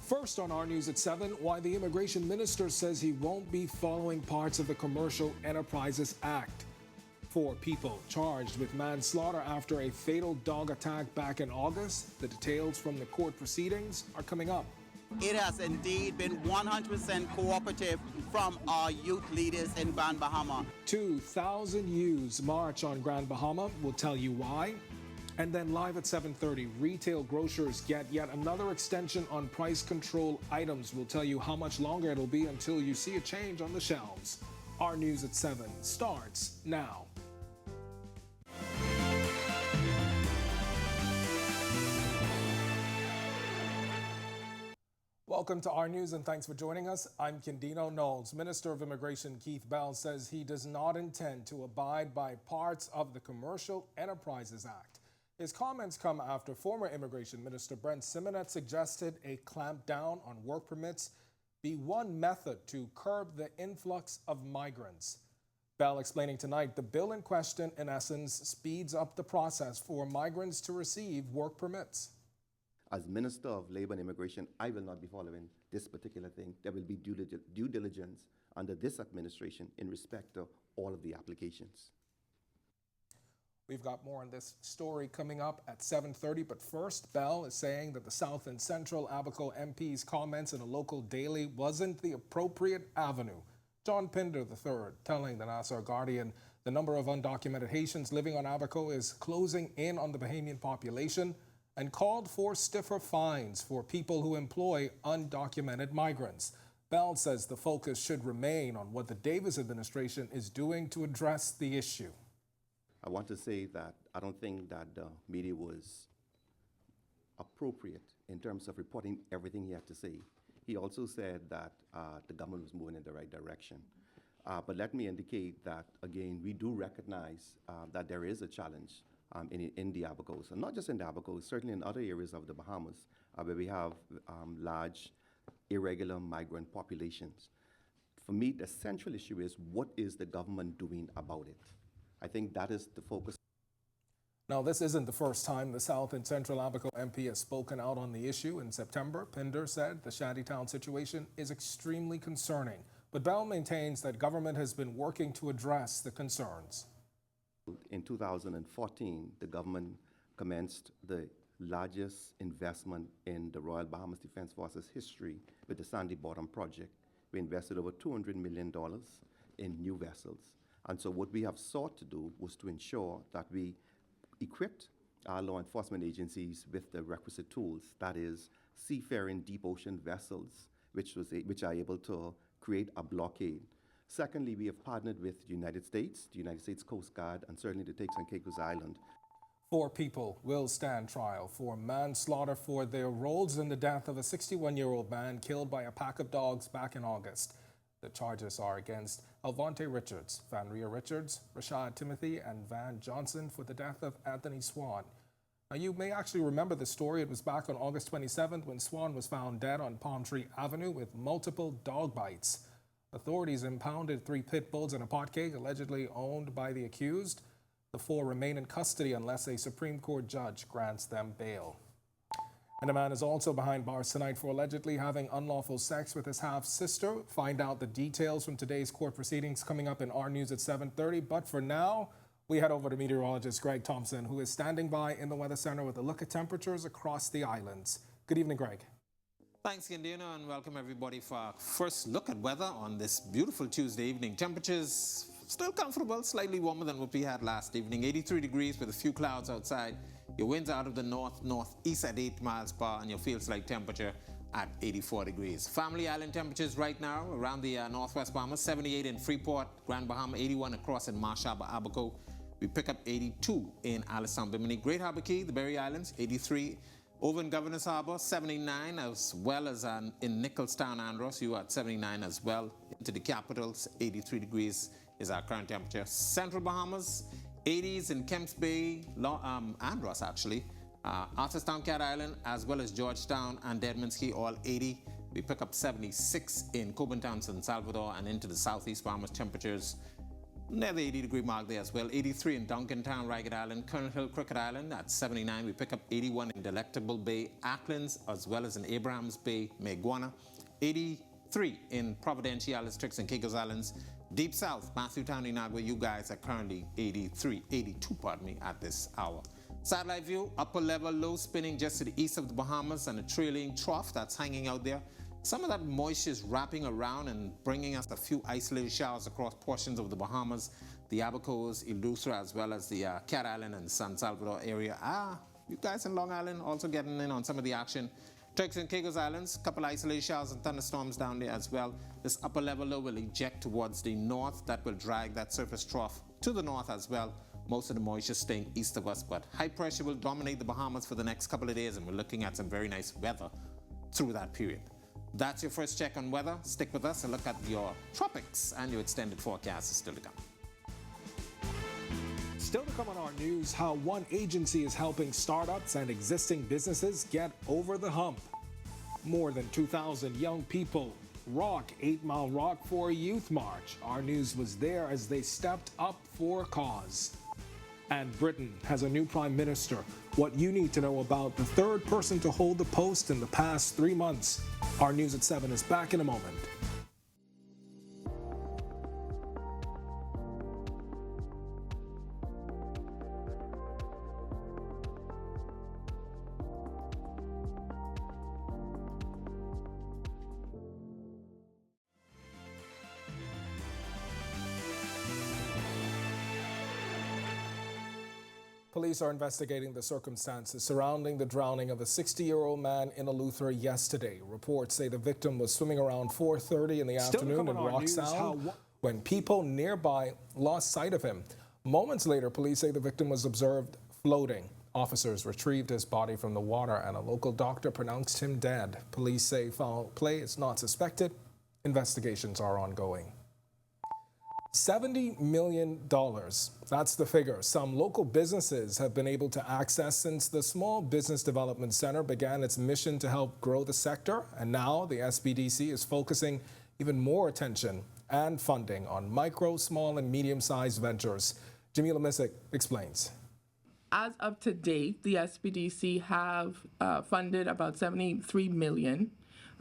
First on our news at 7, why the immigration minister says he won't be following parts of the Commercial Enterprises Act. 4 people charged with manslaughter after a fatal dog attack back in August. The details from the court proceedings are coming up. It has indeed been 100% cooperative from our youth leaders in Grand Bahama. 2,000 youths march on Grand Bahama. We'll tell you why. And then live at 7:30, retail grocers get yet another extension on price control items. We'll tell you how much longer it'll be until you see a change on the shelves. Our news at 7 starts now. Welcome to our news and thanks for joining us. I'm Kendino Knowles. Minister of Immigration Keith Bell says he does not intend to abide by parts of the Commercial Enterprises Act. His comments come after former Immigration Minister Brent Simonet suggested a clampdown on work permits be one method to curb the influx of migrants. Bell explaining tonight the bill in question, in essence, speeds up the process for migrants to receive work permits. As Minister of Labor and Immigration, I will not be following this particular thing. There will be due diligence under this administration in respect to all of the applications. We've got more on this story coming up at 7:30, but first, Bell is saying that the South and Central Abaco MP's comments in a local daily wasn't the appropriate avenue. John Pinder III telling the Nassau Guardian the number of undocumented Haitians living on Abaco is closing in on the Bahamian population and called for stiffer fines for people who employ undocumented migrants. Bell says the focus should remain on what the Davis administration is doing to address the issue. I want to say that I don't think that the media was appropriate in terms of reporting everything he had to say. He also said that the government was moving in the right direction. But let me indicate that, again, we do recognize that there is a challenge in the Abacos, and not just in the Abacos, certainly in other areas of the Bahamas where we have large irregular migrant populations. For me, the central issue is what is the government doing about it? I think that is the focus. Now, this isn't the first time the South and Central Abaco MP has spoken out on the issue. In September, Pinder said the shantytown situation is extremely concerning, but Bell maintains that government has been working to address the concerns. In 2014, the government commenced the largest investment in the Royal Bahamas Defense Force's history with the Sandy Bottom project. We invested over $200 million in new vessels. And so what we have sought to do was to ensure that we equipped our law enforcement agencies with the requisite tools, that is, seafaring deep ocean vessels, which are able to create a blockade. Secondly, we have partnered with the United States Coast Guard, and certainly the Turks and Caicos Island. 4 people will stand trial for manslaughter for their roles in the death of a 61-year-old man killed by a pack of dogs back in August. The charges are against Alvante Richards, Vanria Richards, Rashad Timothy, and Van Johnson for the death of Anthony Swan. Now, you may actually remember the story. It was back on August 27th when Swan was found dead on Palm Tree Avenue with multiple dog bites. Authorities impounded 3 pit bulls and a pot cake allegedly owned by the accused. The 4 remain in custody unless a Supreme Court judge grants them bail. And a man is also behind bars tonight for allegedly having unlawful sex with his half-sister. Find out the details from today's court proceedings coming up in our news at 7:30. But for now, we head over to meteorologist Greg Thompson, who is standing by in the Weather Center with a look at temperatures across the islands. Good evening, Greg. Thanks, Kendino, and welcome everybody for our first look at weather on this beautiful Tuesday evening. Temperatures still comfortable, slightly warmer than what we had last evening. 83 degrees with a few clouds outside. Your winds out of the north-northeast at 8 miles per hour, and your feels-like temperature at 84 degrees. Family Island temperatures right now around the northwest Bahamas, 78 in Freeport, Grand Bahama, 81 across in Marsh Harbour, Abaco. We pick up 82 in Alistown, Bimini. Great Harbour Key, the Berry Islands, 83. Over in Governor's Harbour, 79, as well as in Nicholstown, Andros, you are at 79 as well. Into the capitals, 83 degrees is our current temperature. Central Bahamas, 80s in Kemps Bay, Andros actually, Arthurstown, Cat Island, as well as Georgetown and Deadman's Key, all 80. We pick up 76 in Coburn Town, San Salvador, and into the southeast Bahamas temperatures near the 80-degree mark there as well. 83 in Duncantown, Ragged Island, Colonel Hill, Crooked Island at 79. We pick up 81 in Delectable Bay, Acklands, as well as in Abrahams Bay, Meguana. 83 in Providenciales, Tricks and Caicos Islands. Deep South, Matthewtown, Inagua, you guys are currently 82, pardon me, at this hour. Satellite view, upper level low spinning just to the east of the Bahamas and a trailing trough that's hanging out there. Some of that moisture is wrapping around and bringing us a few isolated showers across portions of the Bahamas, the Abacos, Eleuthera, as well as the Cat Island and San Salvador area. You guys in Long Island also getting in on some of the action. Turks and Caicos Islands, couple isolated showers and thunderstorms down there as well. This upper level low will eject towards the north. That will drag that surface trough to the north as well. Most of the moisture staying east of us, but high pressure will dominate the Bahamas for the next couple of days, and we're looking at some very nice weather through that period. That's your first check on weather. Stick with us and look at your tropics, and your extended forecast is still to come. Still to come on our news, how one agency is helping startups and existing businesses get over the hump. More than 2,000 young people rock 8 Mile Rock for a youth march. Our news was there as they stepped up for a cause. And Britain has a new prime minister. What you need to know about the third person to hold the post in the past 3 months. Our news at 7 is back in a moment. Police are investigating the circumstances surrounding the drowning of a 60-year-old man in Eleuthera yesterday. Reports say the victim was swimming around 4:30 in the afternoon in Rock Sound when people nearby lost sight of him. Moments later, police say the victim was observed floating. Officers retrieved his body from the water and a local doctor pronounced him dead. Police say foul play is not suspected. Investigations are ongoing. $70 million. That's the figure some local businesses have been able to access since the Small Business Development Center began its mission to help grow the sector. And now the SBDC is focusing even more attention and funding on micro, small, and medium-sized ventures. Jamila Missick explains. As of today, the SBDC have funded about $73 million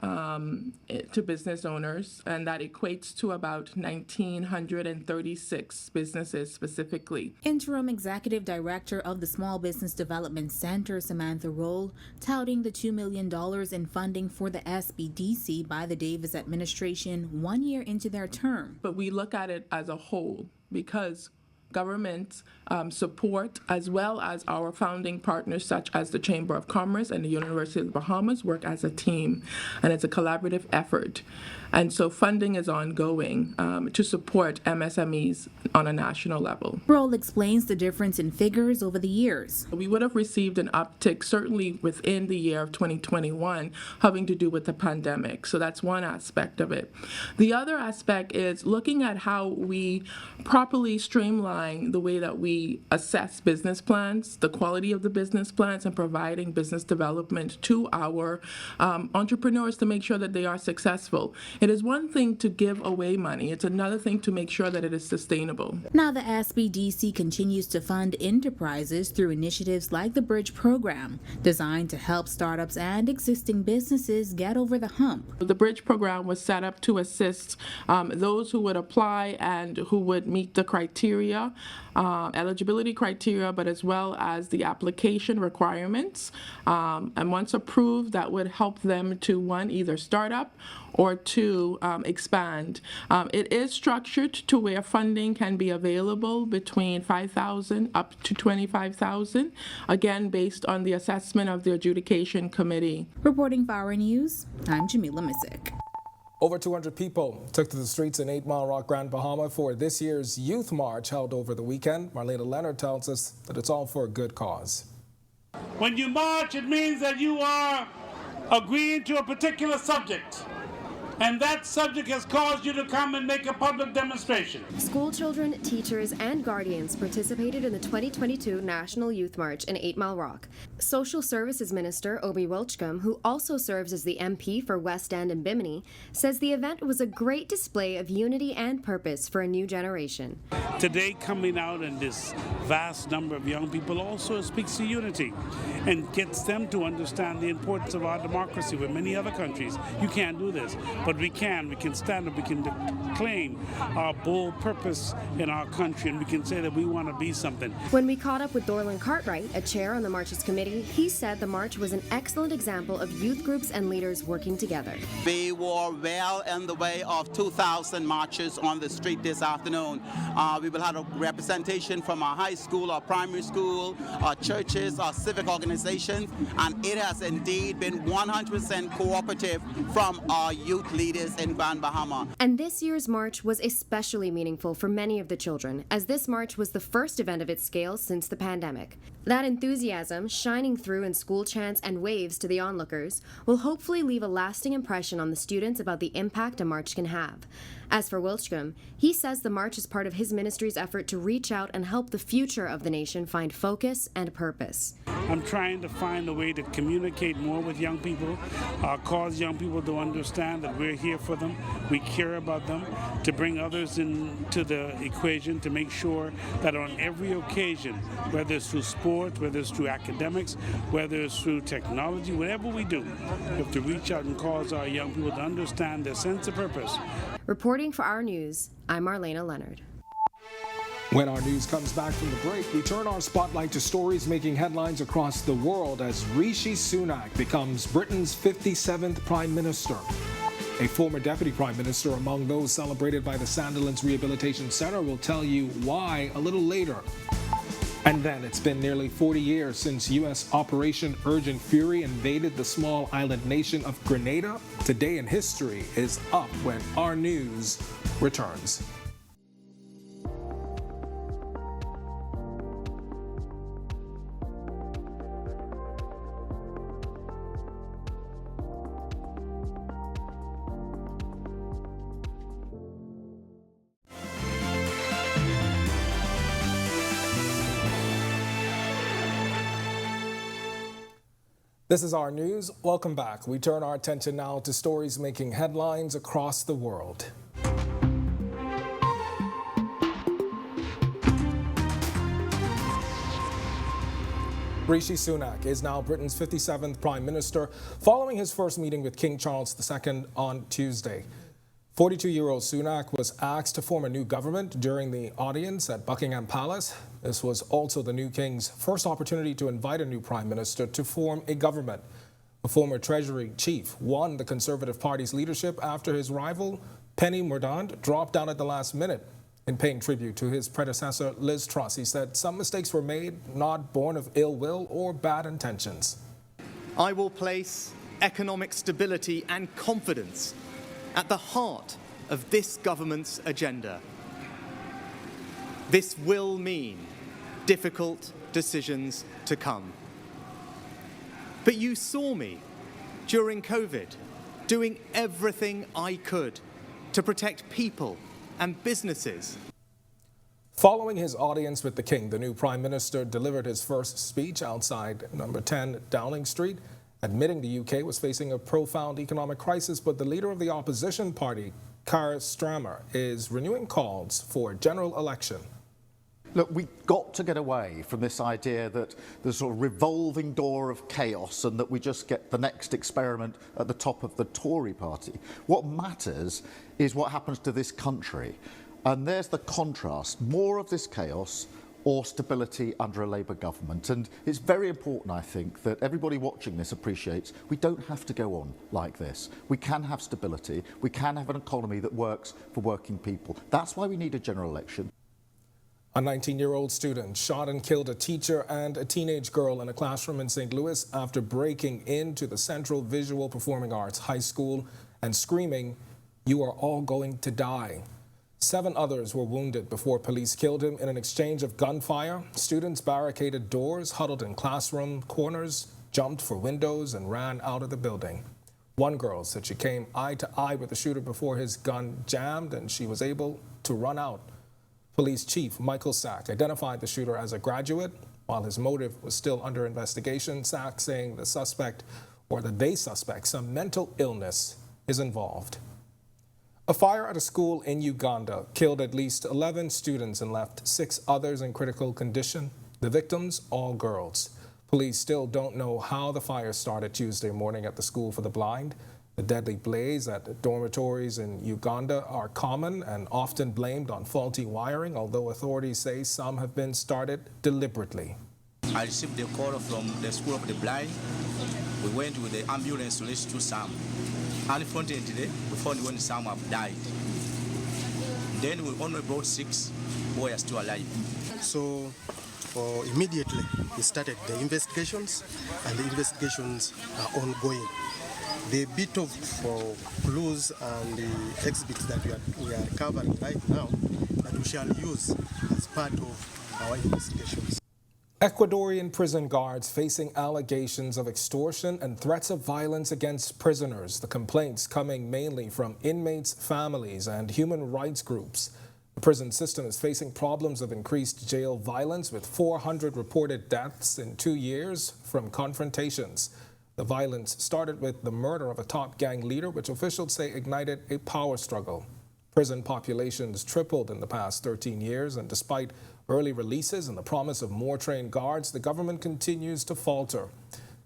to business owners, and that equates to about 1,936 businesses specifically. Interim Executive Director of the Small Business Development Center, Samantha Roll, touting the $2 million in funding for the SBDC by the Davis administration 1 year into their term. But we look at it as a whole because government support, as well as our founding partners such as the Chamber of Commerce and the University of the Bahamas, work as a team, and it's a collaborative effort. And so funding is ongoing to support MSMEs on a national level. Roll explains the difference in figures over the years. We would have received an uptick certainly within the year of 2021 having to do with the pandemic. So that's one aspect of it. The other aspect is looking at how we properly streamline the way that we assess business plans, the quality of the business plans, and providing business development to our entrepreneurs to make sure that they are successful. It is one thing to give away money. It's another thing to make sure that it is sustainable. Now the SBDC continues to fund enterprises through initiatives like the Bridge program, designed to help startups and existing businesses get over the hump. The Bridge program was set up to assist those who would apply and who would meet the criteria, eligibility criteria, but as well as the application requirements. And once approved, that would help them to, one, either start up or two, expand. It is structured to where funding can be available between $5,000 up to $25,000, again, based on the assessment of the adjudication committee. Reporting for Our News, I'm Jamila Missick. Over 200 people took to the streets in 8 Mile Rock, Grand Bahama for this year's Youth March held over the weekend. Marlena Leonard tells us that it's all for a good cause. When you march, it means that you are agreeing to a particular subject. and that subject has caused you to come and make a public demonstration. School children, teachers, and guardians participated in the 2022 National Youth March in 8 Mile Rock. Social Services Minister Obi Welchcombe, who also serves as the MP for West End and Bimini, says the event was a great display of unity and purpose for a new generation. Today, coming out in this vast number of young people also speaks to unity and gets them to understand the importance of our democracy. With many other countries, you can't do this, but we can. We can stand up, we can claim our bold purpose in our country, and we can say that we want to be something. When we caught up with Dorland Cartwright, a chair on the March's committee, he said the march was an excellent example of youth groups and leaders working together. We were well in the way of 2,000 marchers on the street this afternoon. We will have a representation from our high school, our primary school, our churches, our civic organizations, and it has indeed been 100% cooperative from our youth leaders in Grand Bahama. And this year's march was especially meaningful for many of the children, as this march was the first event of its scale since the pandemic. That enthusiasm, shining through in school chants and waves to the onlookers, will hopefully leave a lasting impression on the students about the impact a march can have. As for Welchcombe, he says the march is part of his ministry's effort to reach out and help the future of the nation find focus and purpose. I'm trying to find a way to communicate more with young people, cause young people to understand that we're here for them, we care about them, to bring others into the equation, to make sure that on every occasion, whether it's through sport, whether it's through academics, whether it's through technology, whatever we do, we have to reach out and cause our young people to understand their sense of purpose. Reporting for Our News, I'm Marlena Leonard. When our news comes back from the break, we turn our spotlight to stories making headlines across the world as Rishi Sunak becomes Britain's 57th Prime Minister. A former Deputy Prime Minister among those celebrated by the Sandilands Rehabilitation Center will tell you why a little later. And then it's been nearly 40 years since U.S. Operation Urgent Fury invaded the small island nation of Grenada. Today in history is up when Our News returns. This is Our News. Welcome back. We turn our attention now to stories making headlines across the world. Rishi Sunak is now Britain's 57th Prime Minister, following his first meeting with King Charles II on Tuesday. 42-year-old Sunak was asked to form a new government during the audience at Buckingham Palace. This was also the new king's first opportunity to invite a new prime minister to form a government. The former Treasury chief won the Conservative Party's leadership after his rival, Penny Mordaunt, dropped out at the last minute. In paying tribute to his predecessor, Liz Truss, he said some mistakes were made, not born of ill will or bad intentions. I will place economic stability and confidence at the heart of this government's agenda. This will mean difficult decisions to come. But you saw me during COVID doing everything I could to protect people and businesses. Following his audience with the king, the new prime minister delivered his first speech outside number 10 Downing Street, admitting the UK was facing a profound economic crisis, but the leader of the opposition party, Keir Starmer, is renewing calls for a general election. Look, we've got to get away from this idea that there's a sort of revolving door of chaos and that we just get the next experiment at the top of the Tory party. What matters is what happens to this country. And there's the contrast, more of this chaos or stability under a Labour government. And it's very important, I think, that everybody watching this appreciates we don't have to go on like this. We can have stability. We can have an economy that works for working people. That's why we need a general election. A 19-year-old student shot and killed a teacher and a teenage girl in a classroom in St. Louis after breaking into the Central Visual Performing Arts High School and screaming, "You are all going to die." 7 others were wounded before police killed him in an exchange of gunfire. Students barricaded doors, huddled in classroom corners, jumped for windows, and ran out of the building. One girl said she came eye to eye with the shooter before his gun jammed and she was able to run out. Police Chief Michael Sack identified the shooter as a graduate. While his motive was still under investigation, Sack saying they suspect some mental illness is involved. A fire at a school in Uganda killed at least 11 students and left 6 others in critical condition. The victims, all girls. Police still don't know how the fire started Tuesday morning at the school for the blind. The deadly blaze at dormitories in Uganda are common and often blamed on faulty wiring, although authorities say some have been started deliberately. I received a call from the school of the blind. We went with the ambulance to rescue some. Unfortunately, we found when some have died. Then we only brought 6 who are still alive. So immediately we started the investigations, and the investigations are ongoing. The bit of clues and the exhibits that we are covering right now that we shall use as part of our investigations. Ecuadorian prison guards facing allegations of extortion and threats of violence against prisoners. The complaints coming mainly from inmates' families and human rights groups. The prison system is facing problems of increased jail violence, with 400 reported deaths in 2 years from confrontations. The violence started with the murder of a top gang leader, which officials say ignited a power struggle. Prison populations tripled in the past 13 years, and despite early releases and the promise of more trained guards, the government continues to falter.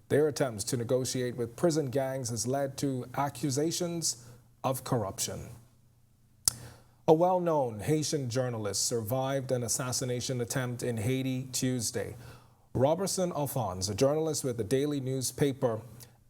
Their attempts to negotiate with prison gangs has led to accusations of corruption. A well-known Haitian journalist survived an assassination attempt in Haiti Tuesday. Robertson Alphonse, a journalist with the daily newspaper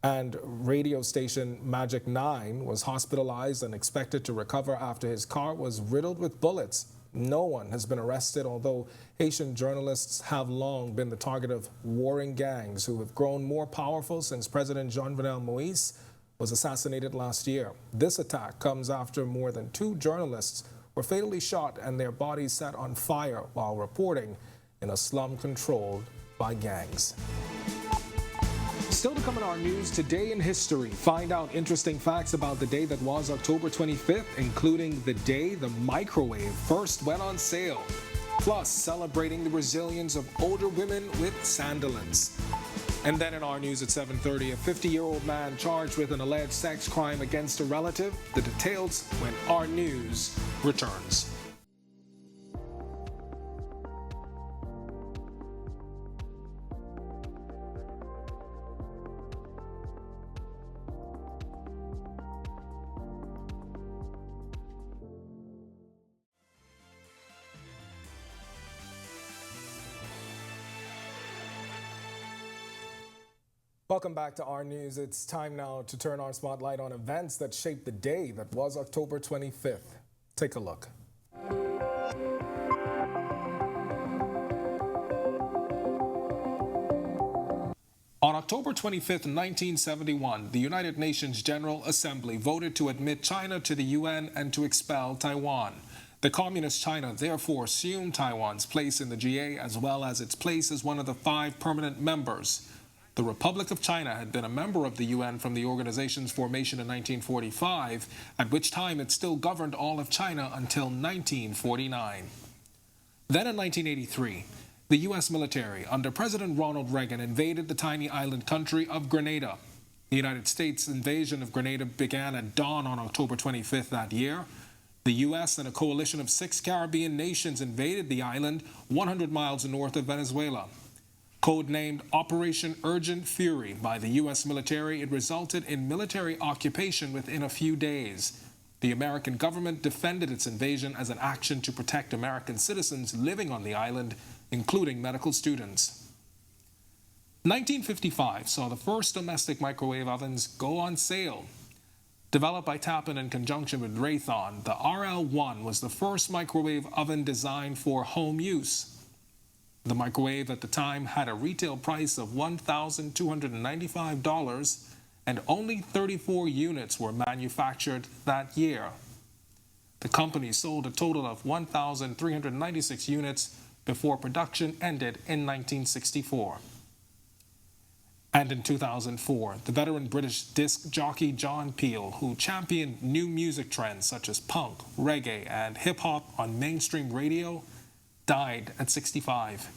and radio station Magic 9, was hospitalized and expected to recover after his car was riddled with bullets. No one has been arrested, although Haitian journalists have long been the target of warring gangs who have grown more powerful since President Jovenel Moïse was assassinated last year. This attack comes after more than 2 journalists were fatally shot and their bodies set on fire while reporting in a slum controlled by gangs. Still to come in our news, today in history, find out interesting facts about the day that was October 25th, including the day the microwave first went on sale. Plus, celebrating the resilience of older women with sandalance. And then in our news at 7:30, a 50-year-old man charged with an alleged sex crime against a relative. The details when our news returns. Welcome back to our news. It's time now to turn our spotlight on events that shaped the day that was October 25th. Take a look. On October 25th, 1971, the United Nations General Assembly voted to admit China to the UN and to expel Taiwan. The Communist China therefore assumed Taiwan's place in the GA as well as its place as one of the 5 permanent members. The Republic of China had been a member of the UN from the organization's formation in 1945, at which time it still governed all of China until 1949. Then in 1983, the U.S. military, under President Ronald Reagan, invaded the tiny island country of Grenada. The United States invasion of Grenada began at dawn on October 25th that year. The U.S. and a coalition of 6 Caribbean nations invaded the island 100 miles north of Venezuela. Codenamed Operation Urgent Fury by the U.S. military, it resulted in military occupation within a few days. The American government defended its invasion as an action to protect American citizens living on the island, including medical students. 1955 saw the first domestic microwave ovens go on sale. Developed by Tappan in conjunction with Raytheon, the RL-1 was the first microwave oven designed for home use. The microwave at the time had a retail price of $1,295, and only 34 units were manufactured that year. The company sold a total of 1,396 units before production ended in 1964. And in 2004, the veteran British disc jockey John Peel, who championed new music trends such as punk, reggae, and hip-hop on mainstream radio, died at 65.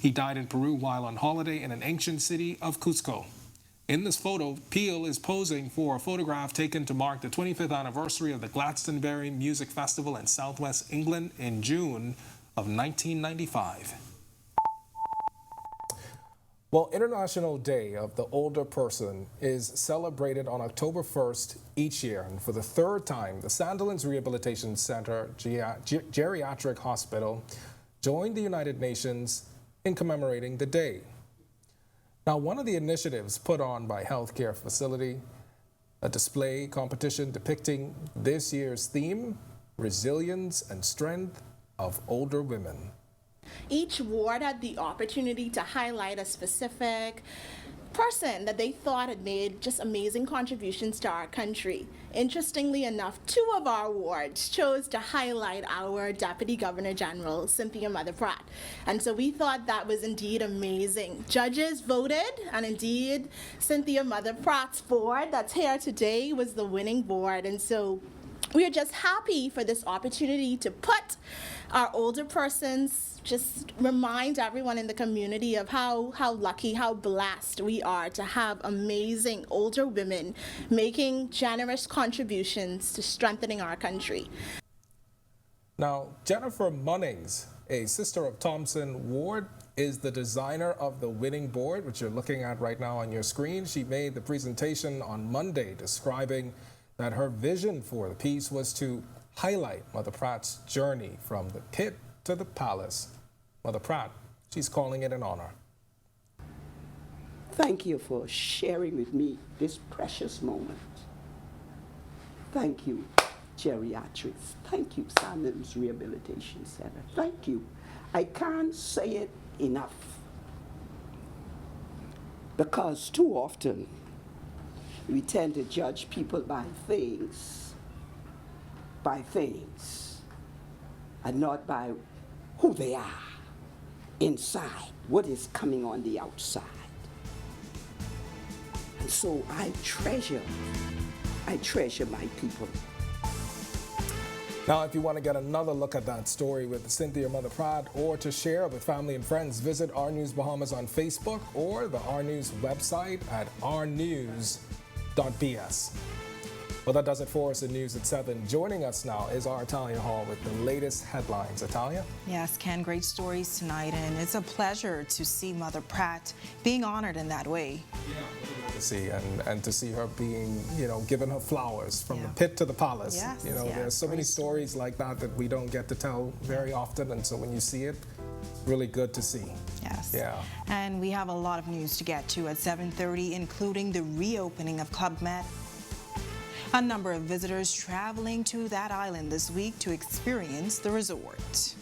He died in Peru while on holiday in an ancient city of Cusco. In this photo, Peel is posing for a photograph taken to mark the 25th anniversary of the Glastonbury Music Festival in southwest England in June of 1995. Well, International Day of the Older Person is celebrated on October 1st each year. And for the third time, the Sandilands Rehabilitation Center Geriatric Hospital joined the United Nations in commemorating the day. Now, one of the initiatives put on by Healthcare Facility, a display competition depicting this year's theme, Resilience and Strength of Older Women. Each ward had the opportunity to highlight a specific person that they thought had made just amazing contributions to our country. Interestingly enough, 2 of our wards chose to highlight our Deputy Governor General, Cynthia Mother Pratt. And so we thought that was indeed amazing. Judges voted, and indeed, Cynthia Mother Pratt's board that's here today was the winning board. And so we are just happy for this opportunity to put our older persons, just remind everyone in the community of how lucky, how blessed we are to have amazing older women making generous contributions to strengthening our country. Now, Jennifer Munnings, a sister of Thompson Ward, is the designer of the winning board, which you're looking at right now on your screen. She made the presentation on Monday describing that her vision for the piece was to highlight Mother Pratt's journey from the pit to the palace. Mother Pratt, she's calling it an honor. Thank you for sharing with me this precious moment. Thank you, Geriatrics. Thank you, Sandilands Rehabilitation Center. Thank you. I can't say it enough, because too often we tend to judge people by things, and not by who they are inside, what is coming on the outside. And so I treasure my people. Now, if you want to get another look at that story with Cynthia Mother Pratt or to share with family and friends, visit Our News Bahamas on Facebook or the Our News website at ournews.bs. Well, that does it for us in News at 7. Joining us now is our Italia Hall with the latest headlines. Italia? Yes, Ken, great stories tonight, and it's a pleasure to see Mother Pratt being honored in that way. Yeah, to see, and to see her being, given her flowers from the pit to the palace. Yes, there's so many stories like that we don't get to tell very often, and so when you see it, really good to see. Yes. Yeah. And we have a lot of news to get to at 7:30, including the reopening of Club Med. A number of visitors traveling to that island this week to experience the resort.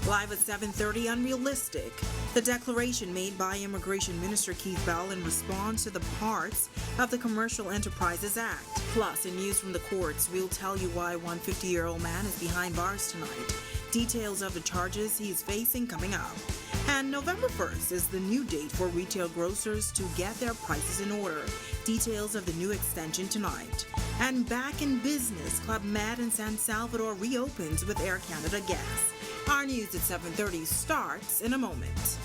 Live at 7:30, Unrealistic. The declaration made by Immigration Minister Keith Bell in response to the parts of the Commercial Enterprises Act. Plus, in news from the courts, we'll tell you why one 50-year-old man is behind bars tonight. Details of the charges he is facing coming up. And November 1st is the new date for retail grocers to get their prices in order. Details of the new extension tonight. And back in business, Club Med in San Salvador reopens with Air Canada Gas. Our News at 7:30 starts in a moment.